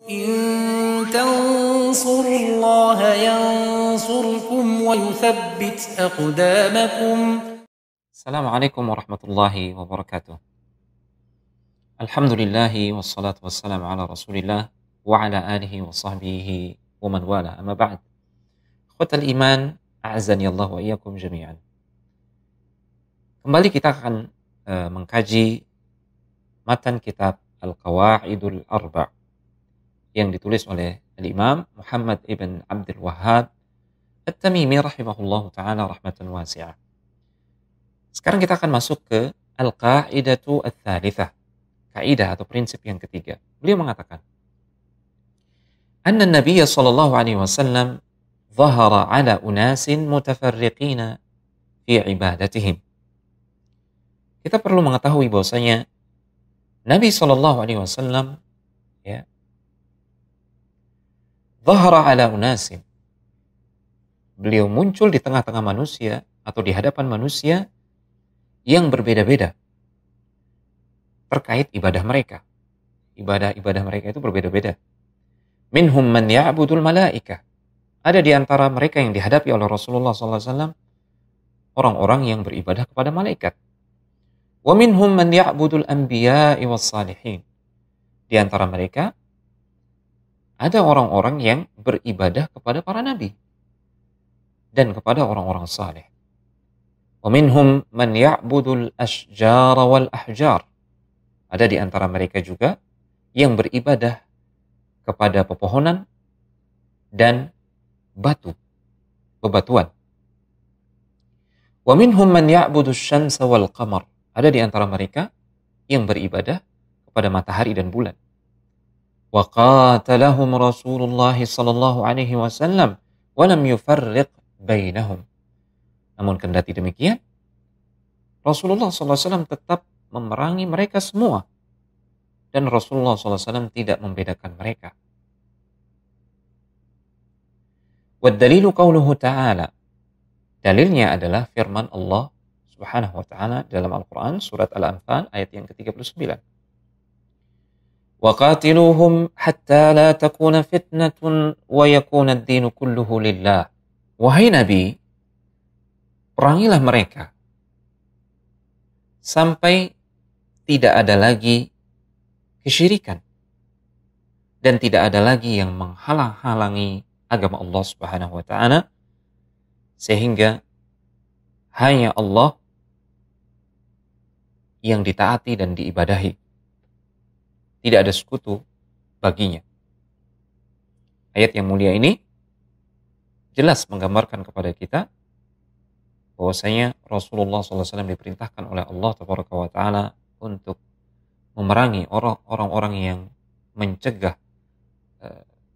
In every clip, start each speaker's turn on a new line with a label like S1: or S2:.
S1: إن تنصروا الله ينصركم ويثبت أقدامكم.
S2: Assalamualaikum warahmatullahi wabarakatuh. Alhamdulillahi wassalatu wassalamu ala rasulillah wa ala alihi wa sahbihi wa man wala amma ba'd. Ikhwatal iman, a'azani Allah wa iyyakum jami'an. Kembali kita akan mengkaji matan kitab Al-Qawaidul Arba' yang ditulis oleh Al-Imam Muhammad ibn Abdul Wahhab At-Tamimi rahimahullahu ta'ala rahmatan wasi'ah. Sekarang kita akan masuk ke Al-Qa'idatu Ats-Tsalitsah, kaidah atau prinsip yang ketiga. Beliau mengatakan, Anna Nabiy sallallahu alaihi wasallam dhahara ala unasin mutafarriqina fi ibadatihim. Kita perlu mengetahui bahwasanya Nabi sallallahu alaihi wasallam dhahara ala unasin. Beliau muncul di tengah-tengah manusia atau di hadapan manusia yang berbeda-beda terkait ibadah mereka. Ibadah-ibadah mereka itu berbeda-beda. Minhum man ya'budul malaikah. Ada di antara mereka yang dihadapi oleh Rasulullah SAW orang-orang yang beribadah kepada malaikat. Wa minhum man ya'budul anbiya'i was salihin. Di antara mereka ada orang-orang yang beribadah kepada para nabi dan kepada orang-orang saleh. Wa minhum man ya'budul ashjar wal ahjar. Ada di antara mereka juga yang beribadah kepada pepohonan dan bebatuan. Wa minhum man ya'budus syamsa wal qamar. Ada di antara mereka yang beribadah kepada matahari dan bulan. Wa qatalahum Rasulullah sallallahu alaihi wasallam wa lam yufarriq bainahum. Namun kendati demikian, Rasulullah SAW tetap memerangi mereka semua. Dan Rasulullah SAW tidak membedakan mereka. Waddalilu qawluhu ta'ala. Dalilnya adalah firman Allah Subhanahu wa ta'ala dalam Al-Quran, surat Al-Anfal, ayat yang ke-39. وَقَاتِلُوهُمْ حَتَّى لَا تَكُونَ فِتْنَةٌ وَيَكُونَ الدِّينُ كُلُّهُ لِلَّهِ. Wahai Nabi, perangilah mereka sampai tidak ada lagi kesyirikan dan tidak ada lagi yang menghalang-halangi agama Allah Subhanahu wa ta'ala, sehingga hanya Allah yang ditaati dan diibadahi. Tidak ada sekutu baginya. Ayat yang mulia ini jelas menggambarkan kepada kita bahwasanya Rasulullah SAW diperintahkan oleh Allah Taala untuk memerangi orang-orang yang mencegah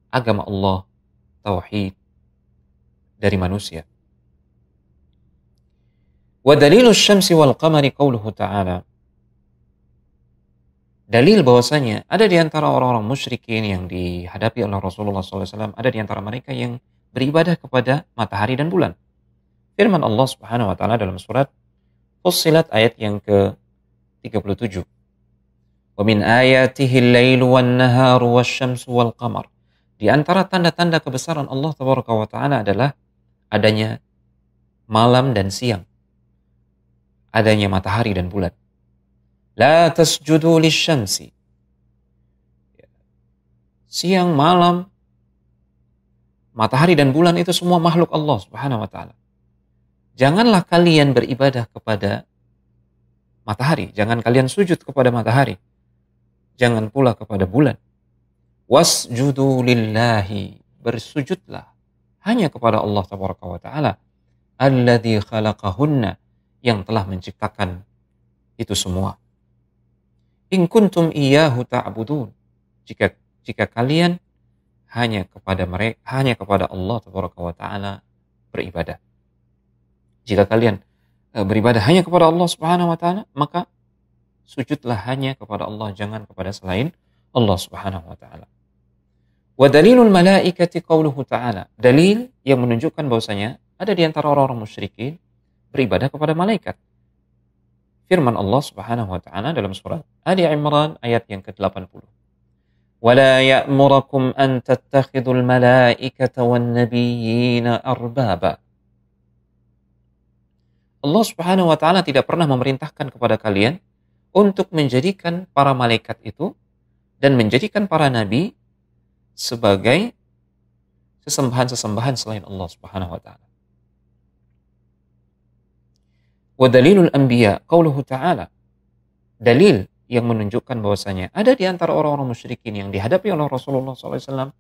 S2: agama Allah, tauhid dari manusia. Wa dalilus syamsi wal qamari qauluhu ta'ala. Dalil bahwasanya ada di antara orang-orang musyrikin yang dihadapi oleh Rasulullah SAW, ada di antara mereka yang beribadah kepada matahari dan bulan. Firman Allah Subhanahu wa ta'ala dalam surat Fussilat ayat yang ke-37. Wa min ayatihi al-lailu wan-naharu wasyamsu wal-qamar. Di antara tanda-tanda kebesaran Allah Tabaraka wa ta'ala adalah adanya malam dan siang. Adanya matahari dan bulan. La tasjudu lisyamsi. Siang, malam, matahari dan bulan itu semua makhluk Allah Subhanahu wa ta'ala. Janganlah kalian beribadah kepada matahari. Jangan kalian sujud kepada matahari. Jangan pula kepada bulan. Wasjudu lillahi. Bersujudlah hanya kepada Allah Tabaraka wa ta'ala. Alladzi khalaqahunna. Yang telah menciptakan itu semua. In kuntum iyyahu ta'budun. Jika kalian hanya kepada Allah Tabaraka wa ta'ala beribadah. Jika kalian beribadah hanya kepada Allah Subhanahu wa ta'ala, maka sujudlah hanya kepada Allah, jangan kepada selain Allah Subhanahu wa ta'ala. Wa dalilul malaikati qauluhu ta'ala. Dalil yang menunjukkan bahwasanya ada di antara orang-orang musyrikin beribadah kepada malaikat. Firman Allah Subhanahu wa ta'ala dalam surat Ali Imran ayat yang ke-80. ولا يأمركم أن تتخذوا الملائكة والنبيين أربابا. Allah Subhanahu wa taala tidak pernah memerintahkan kepada kalian untuk menjadikan para malaikat itu dan menjadikan para nabi sebagai sesembahan-sesembahan selain Allah Subhanahu wa taala. Wa dalilul anbiya qauluhu ta'ala. Dalil yang menunjukkan bahwasanya ada di antara orang-orang musyrikin yang dihadapi oleh Rasulullah SAW,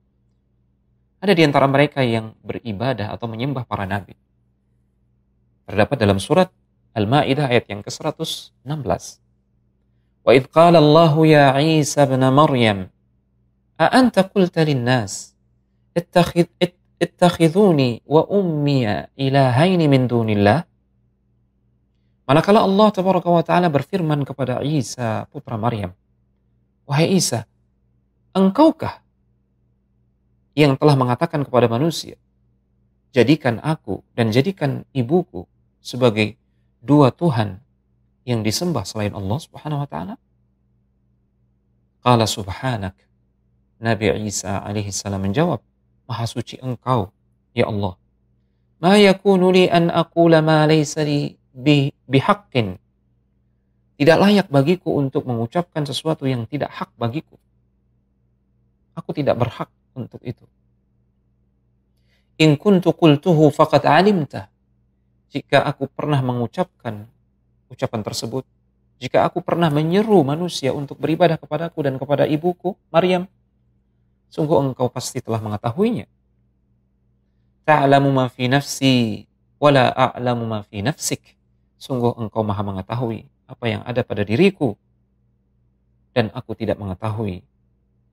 S2: ada di antara mereka yang beribadah atau menyembah para nabi. Terdapat dalam surat Al-Ma'idah ayat yang ke-116. Wa idh qala Allahu ya Isa ibn Maryam a anta qulta lin-nas ittakhiduni wa ummiya ilahaini min dunillah. Manakala Allah Tabaraka wa Ta'ala berfirman kepada Isa putra Maryam, wahai Isa, engkaukah yang telah mengatakan kepada manusia, jadikan aku dan jadikan ibuku sebagai dua Tuhan yang disembah selain Allah Subhanahu wa Ta'ala? Qala subhanak. Nabi Isa alaihi salam menjawab, maha suci engkau, ya Allah. Ma yakunu li an aqula ma laysa li bihaqqin. Tidak layak bagiku untuk mengucapkan sesuatu yang tidak hak bagiku. Aku tidak berhak untuk itu. In kuntu qultuhu faqad alimta. Jika aku pernah mengucapkan ucapan tersebut, jika aku pernah menyeru manusia untuk beribadah kepadaku dan kepada ibuku Maryam, sungguh engkau pasti telah mengetahuinya. Ta'lamu ma fi nafsi wa la a'lamu ma fi nafsik. Sungguh engkau maha mengetahui apa yang ada pada diriku, dan aku tidak mengetahui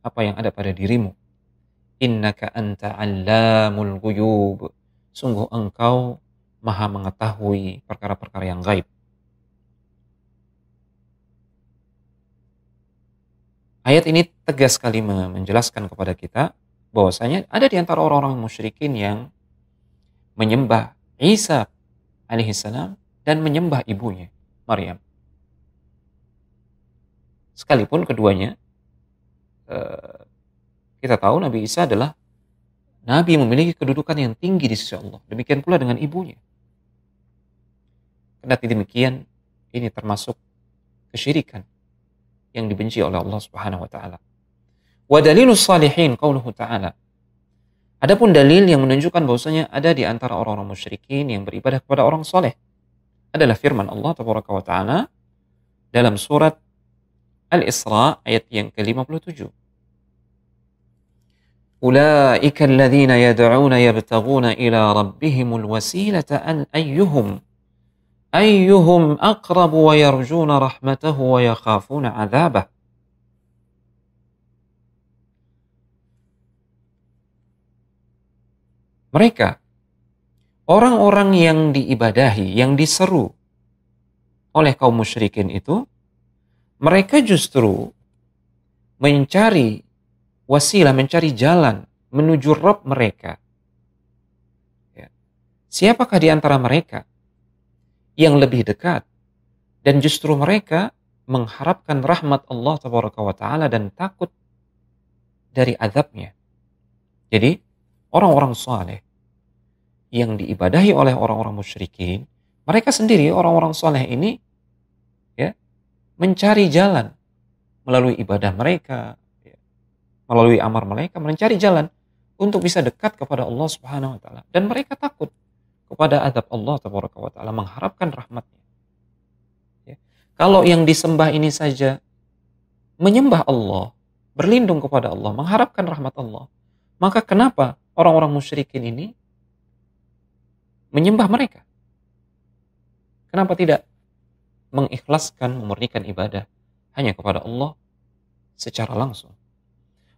S2: apa yang ada pada dirimu. Innaka anta 'allamul ghuyub. Sungguh engkau maha mengetahui perkara-perkara yang gaib. Ayat ini tegas sekali menjelaskan kepada kita bahwasanya ada di antara orang-orang musyrikin yang menyembah Isa alaihissalam dan menyembah ibunya, Maryam. Sekalipun keduanya, kita tahu Nabi Isa adalah Nabi yang memiliki kedudukan yang tinggi di sisi Allah. Demikian pula dengan ibunya. Kendati demikian, ini termasuk kesyirikan yang dibenci oleh Allah Subhanahu wa taala. Wa dalilus salihin qauluhu ta'ala. Adapun dalil yang menunjukkan bahwasanya ada di antara orang-orang musyrikin yang beribadah kepada orang soleh adalah firman Allah Tabaraka wa Ta'ala dalam surat Al-Isra ayat yang ke-57. Ulaika alladhina yad'una yabtaghuna ila rabbihimul wasilata an ayyuhum aqrabu wa yarjuna rahmatahu wa yakhafuna 'adzabah. Mereka orang-orang yang diibadahi, yang diseru oleh kaum musyrikin itu, mereka justru mencari wasilah, mencari jalan menuju Rabb mereka. Ya. Siapakah di antara mereka yang lebih dekat, dan justru mereka mengharapkan rahmat Allah Tabaraka wa Ta'ala dan takut dari azabnya. Jadi orang-orang saleh yang diibadahi oleh orang-orang musyrikin, mereka sendiri orang-orang saleh ini ya mencari jalan melalui ibadah mereka, ya, melalui amar mereka, mencari jalan untuk bisa dekat kepada Allah Subhanahu wa taala, dan mereka takut kepada azab Allah Tabaraka wa Ta'ala, mengharapkan rahmatnya. Ya. Kalau yang disembah ini saja menyembah Allah, berlindung kepada Allah, mengharapkan rahmat Allah, maka kenapa orang-orang musyrikin ini menyembah mereka? Kenapa tidak mengikhlaskan, memurnikan ibadah hanya kepada Allah secara langsung?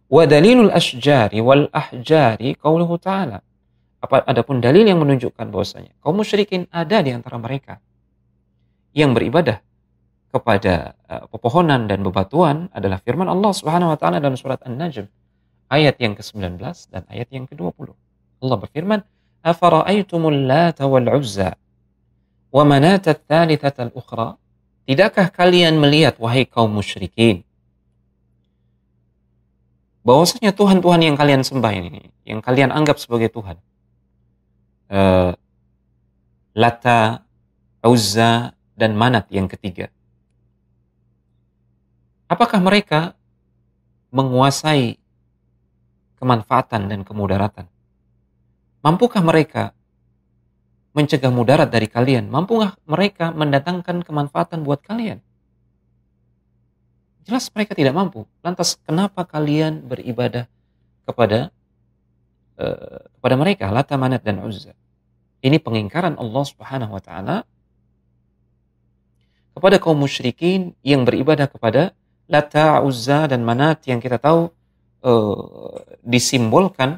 S2: Wa dalilul asyjari wal ahjari qauluhu ta'ala. Adapun dalil yang menunjukkan bahwasanya kaum musyrikin ada di antara mereka yang beribadah kepada pepohonan dan bebatuan adalah firman Allah Subhanahu wa taala dalam surat An-Najm ayat yang ke-19 dan ayat yang ke-20. Allah berfirman, "Afara'aytumul Lata wal Uzza wa Manata ats-tsalitsata al-ukhra?" Tidakkah kalian melihat wahai kaum musyrikin bahwasanya Tuhan-Tuhan yang kalian sembah ini, yang kalian anggap sebagai Tuhan, Lata, Uzza, dan Manat yang ketiga, apakah mereka menguasai kemanfaatan dan kemudaratan? Mampukah mereka mencegah mudarat dari kalian? Mampukah mereka mendatangkan kemanfaatan buat kalian? Jelas mereka tidak mampu. Lantas kenapa kalian beribadah kepada mereka, Lata, Manat, dan Uzza? Ini pengingkaran Allah Subhanahu wa taala kepada kaum musyrikin yang beribadah kepada Lata, Uzza, dan Manat yang kita tahu disimbolkan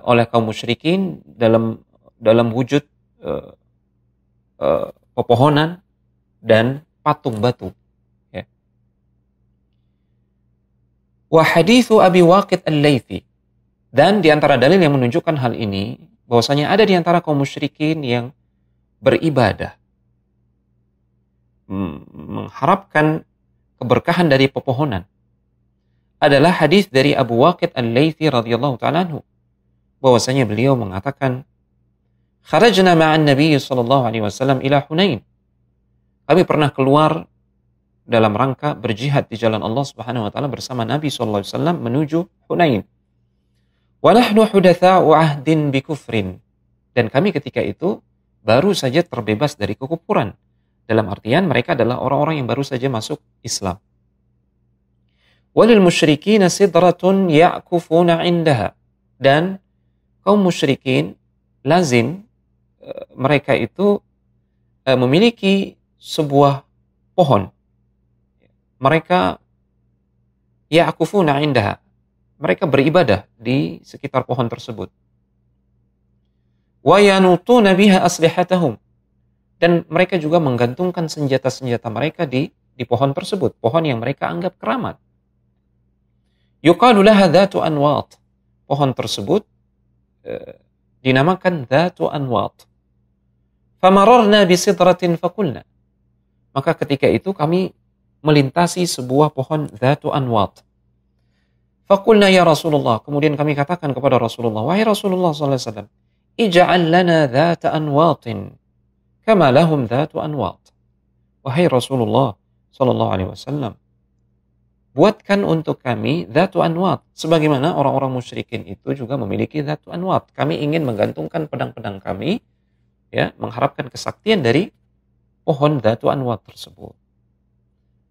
S2: oleh kaum musyrikin dalam wujud pepohonan dan patung batu. Ya. Wa hadithu Abi Waqid Al-Laythi, dan di antara dalil yang menunjukkan hal ini bahwasanya ada di antara kaum musyrikin yang beribadah mengharapkan keberkahan dari pepohonan adalah hadis dari Abu Waqid Al-Laythi radhiyallahu ta'ala anhu, bahwasanya beliau mengatakan, kharajna ma'an Nabi sallallahu alaihi wasallam ila Hunain. Kami pernah keluar dalam rangka berjihad di jalan Allah Subhanahu wa taala bersama Nabi sallallahu alaihi wasallam menuju Hunain. Wa nahnu hudatsa'u 'ahdin bi kufrin. Dan kami ketika itu baru saja terbebas dari kekufuran. Dalam artian mereka adalah orang-orang yang baru saja masuk Islam. Walil musyrikin sidratun ya'kufuna 'indaha. Dan kaum musyrikin lazim mereka itu memiliki sebuah pohon. Mereka ya'kufuna 'indaha. Mereka beribadah di sekitar pohon tersebut. Wa yanutuna biha aslihatahum. Dan mereka juga menggantungkan senjata-senjata mereka di pohon tersebut, pohon yang mereka anggap keramat. Yuqalu laha dhatu anwat. Pohon tersebut dinamakan dhatu anwat. Famararna bisidratin faqulna. Maka ketika itu kami melintasi sebuah pohon dhatu anwat. Faqulna ya Rasulullah. Kemudian kami katakan kepada Rasulullah, wahai Rasulullah sallallahu alaihi wasallam, ij'al lana dhata anwatin kama lahum dhatu anwat. Wahai Rasulullah sallallahu alaihi wasallam, buatkan untuk kami dhatu anwat sebagaimana orang-orang musyrikin itu juga memiliki dhatu anwat. Kami ingin menggantungkan pedang-pedang kami, ya, mengharapkan kesaktian dari pohon dhatu anwat tersebut.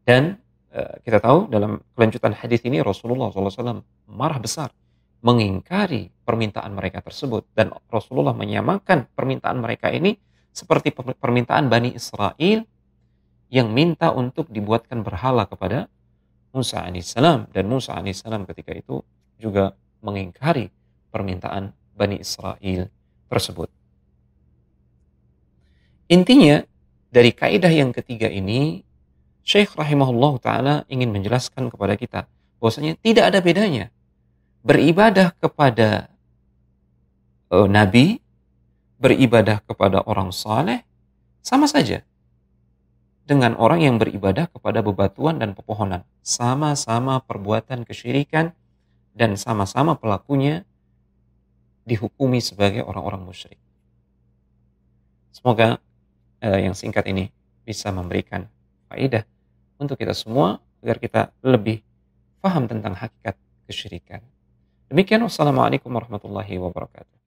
S2: Dan kita tahu dalam kelanjutan hadis ini Rasulullah SAW marah besar mengingkari permintaan mereka tersebut, dan Rasulullah menyamakan permintaan mereka ini seperti permintaan Bani Israel yang minta untuk dibuatkan berhala kepada Musa alaihissalam, dan Musa alaihissalam ketika itu juga mengingkari permintaan Bani Israel tersebut. Intinya dari kaidah yang ketiga ini, Syekh rahimahullah ta'ala ingin menjelaskan kepada kita bahwasanya tidak ada bedanya beribadah kepada Nabi, beribadah kepada orang saleh, sama saja dengan orang yang beribadah kepada bebatuan dan pepohonan. Sama-sama perbuatan kesyirikan dan sama-sama pelakunya dihukumi sebagai orang-orang musyrik. Semoga yang singkat ini bisa memberikan faedah untuk kita semua agar kita lebih paham tentang hakikat kesyirikan. Demikian, wassalamualaikum warahmatullahi wabarakatuh.